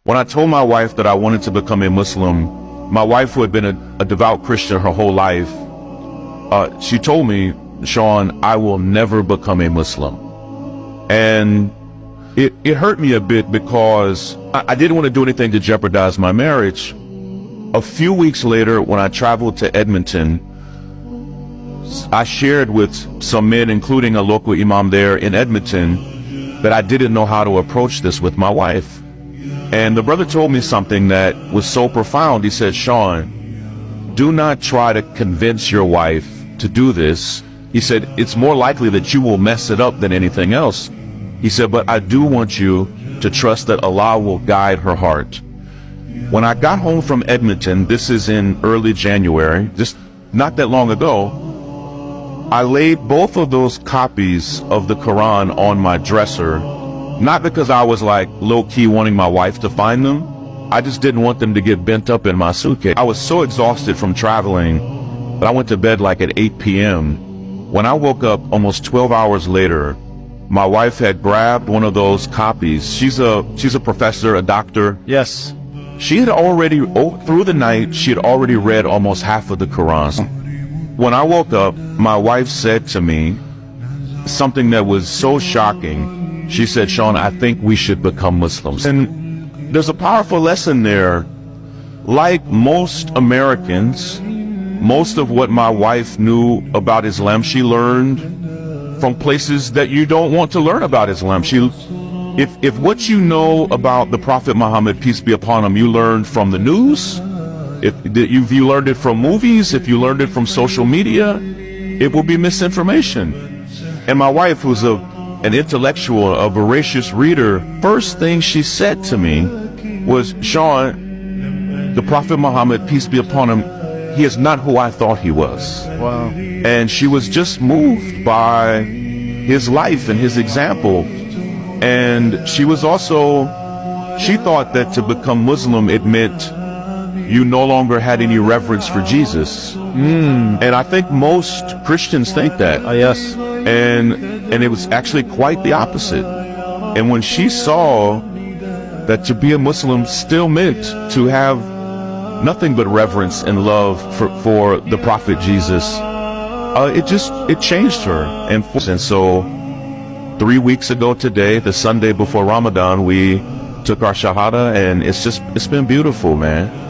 When I told my wife that I wanted to become a Muslim, my wife, who had been a devout Christian her whole life, she told me, Sean, I will never become a Muslim. And it hurt me a bit because I didn't want to do anything to jeopardize my marriage. A few weeks later, when I traveled to Edmonton, I shared with some men, including a local imam there in Edmonton, that I didn't know how to approach this with my wife. And the brother told me something that was so profound. He said, Sean, do not try to convince your wife to do this. He said, it's more likely that you will mess it up than anything else. He said, but I do want you to trust that Allah will guide her heart. When I got home from Edmonton, this is in early January, just not that long ago, I laid both of those copies of the Quran on my dresser, not because I was like low-key wanting my wife to find them. I just didn't want them to get bent up in my suitcase. I was so exhausted from traveling that I went to bed like at 8 p.m. When I woke up almost 12 hours later, my wife had grabbed one of those copies. She's a professor, a doctor. Yes. She had already, through the night, she had already read almost half of the Quran. When I woke up, my wife said to me something that was so shocking. She said, Sean, I think we should become Muslims. And there's a powerful lesson there. Like most Americans, most of what my wife knew about Islam, she learned from places that you don't want to learn about Islam. If what you know about the Prophet Muhammad, peace be upon him, you learned from the news, if you learned it from movies, if you learned it from social media, it will be misinformation. And my wife, who's an intellectual, a voracious reader, first thing she said to me was, Sean, the Prophet Muhammad, peace be upon him, he is not who I thought he was. Wow. And she was just moved by his life and his example. And she was also, she thought that to become Muslim, it meant you no longer had any reverence for Jesus. And I think most Christians think that. Yes. And it was actually quite the opposite. And when she saw that to be a Muslim still meant to have nothing but reverence and love for the Prophet Jesus, it changed her. And so 3 weeks ago today, the Sunday before Ramadan, we took our Shahada, and it's been beautiful, man.